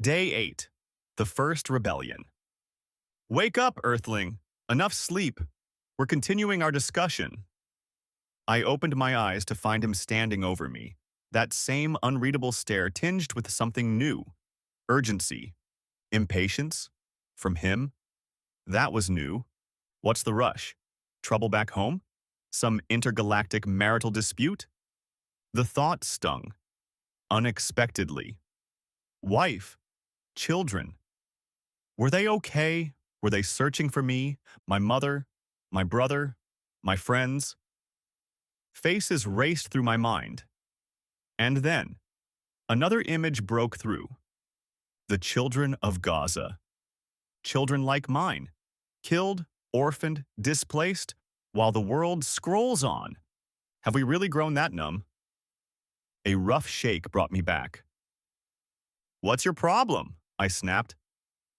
Day 8. The First Rebellion. Wake up, Earthling. Enough sleep. We're continuing our discussion. I opened my eyes to find him standing over me, that same unreadable stare tinged with something new. Urgency. Impatience. From him? That was new. What's the rush? Trouble back home? Some intergalactic marital dispute? The thought stung. Unexpectedly. Wife. Children. Were they okay? Were they searching for me, my mother, my brother, my friends? Faces raced through my mind. And then, another image broke through. The children of Gaza. Children like mine. Killed, orphaned, displaced, while the world scrolls on. Have we really grown that numb? A rough shake brought me back. What's your problem? I snapped.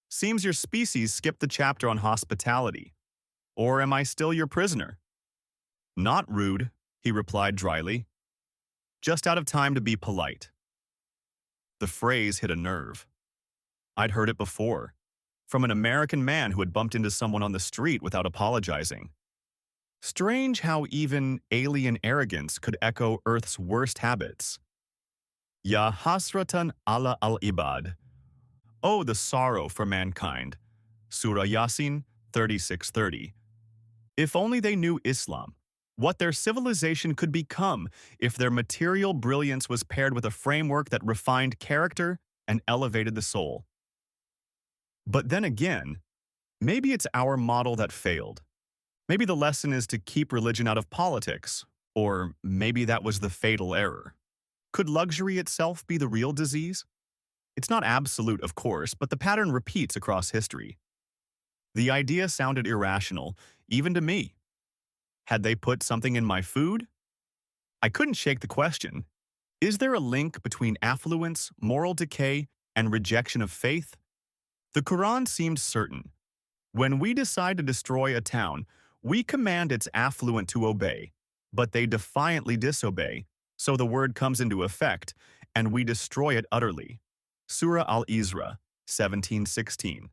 Seems your species skipped the chapter on hospitality. Or am I still your prisoner? Not rude, he replied dryly. Just out of time to be polite. The phrase hit a nerve. I'd heard it before, from an American man who had bumped into someone on the street without apologizing. Strange how even alien arrogance could echo Earth's worst habits. Ya hasratan ala al-ibad. Oh, the sorrow for mankind. Surah Yasin 36:30. If only they knew Islam, what their civilization could become if their material brilliance was paired with a framework that refined character and elevated the soul. But then again, maybe it's our model that failed. Maybe the lesson is to keep religion out of politics, or maybe that was the fatal error. Could luxury itself be the real disease? It's not absolute, of course, but the pattern repeats across history. The idea sounded irrational, even to me. Had they put something in my food? I couldn't shake the question. Is there a link between affluence, moral decay, and rejection of faith? The Quran seemed certain. When we decide to destroy a town, we command its affluent to obey, but they defiantly disobey, so the word comes into effect, and we destroy it utterly. Surah Al-Isra, 17:16.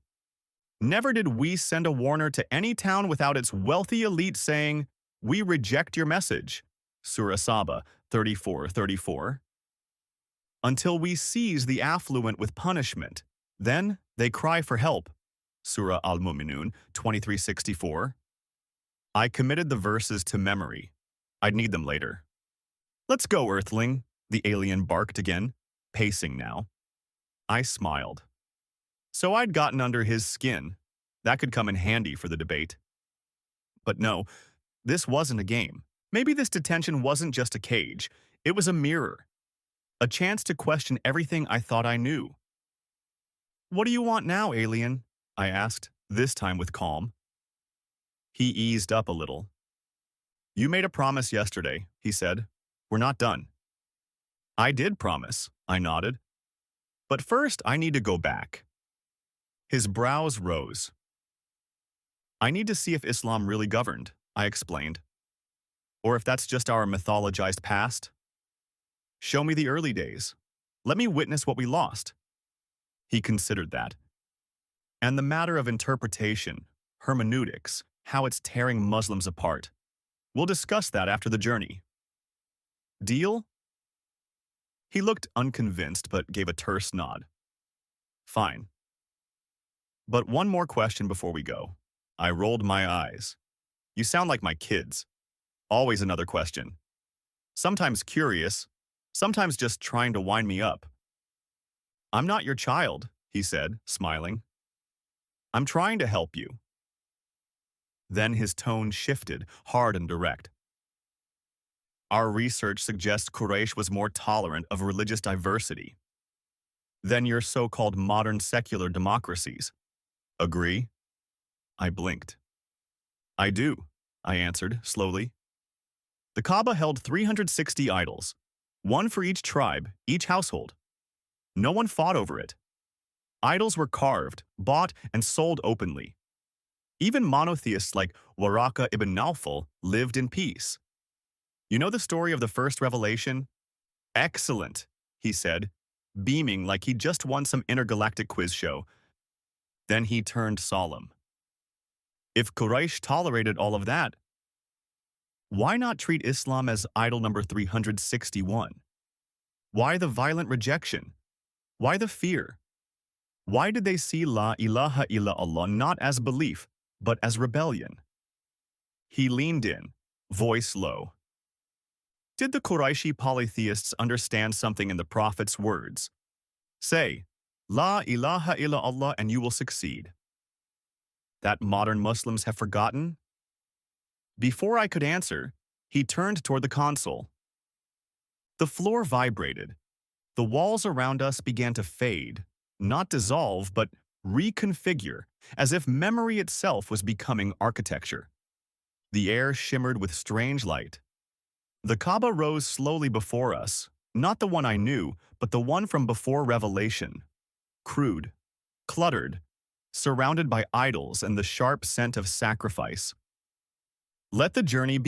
Never did we send a warner to any town without its wealthy elite saying, "We reject your message." Surah Saba, 34:34. Until we seize the affluent with punishment, then they cry for help. Surah Al-Mu'minun, 23:64. I committed the verses to memory. I'd need them later. Let's go, Earthling, the alien barked again, pacing now. I smiled. So I'd gotten under his skin. That could come in handy for the debate. But no, this wasn't a game. Maybe this detention wasn't just a cage. It was a mirror. A chance to question everything I thought I knew. What do you want now, alien? I asked, this time with calm. He eased up a little. You made a promise yesterday, he said. We're not done. I did promise, I nodded. But first, I need to go back. His brows rose. I need to see if Islam really governed, I explained. Or if that's just our mythologized past. Show me the early days. Let me witness what we lost. He considered that. And the matter of interpretation, hermeneutics, how it's tearing Muslims apart. We'll discuss that after the journey. Deal? He looked unconvinced but gave a terse nod. Fine. But one more question before we go. I rolled my eyes. You sound like my kids. Always another question. Sometimes curious, sometimes just trying to wind me up. I'm not your child, he said, smiling. I'm trying to help you. Then his tone shifted, hard and direct. Our research suggests Quraysh was more tolerant of religious diversity than your so-called modern secular democracies. Agree? I blinked. I do, I answered, slowly. The Kaaba held 360 idols, one for each tribe, each household. No one fought over it. Idols were carved, bought, and sold openly. Even monotheists like Waraka ibn Nawfal lived in peace. You know the story of the first revelation? Excellent, he said. beaming like he just won some intergalactic quiz show. Then he turned solemn. If Quraysh tolerated all of that, why not treat Islam as idol number 361? Why the violent rejection? Why the fear? Why did they see La ilaha illallah not as belief, but as rebellion? He leaned in, voice low. Did the Qurayshi polytheists understand something in the Prophet's words? Say, La ilaha illallah and you will succeed. That modern Muslims have forgotten? Before I could answer, he turned toward the console. The floor vibrated. The walls around us began to fade, not dissolve, but reconfigure, as if memory itself was becoming architecture. The air shimmered with strange light. The Kaaba rose slowly before us, not the one I knew, but the one from before Revelation. Crude, cluttered, surrounded by idols and the sharp scent of sacrifice. Let the journey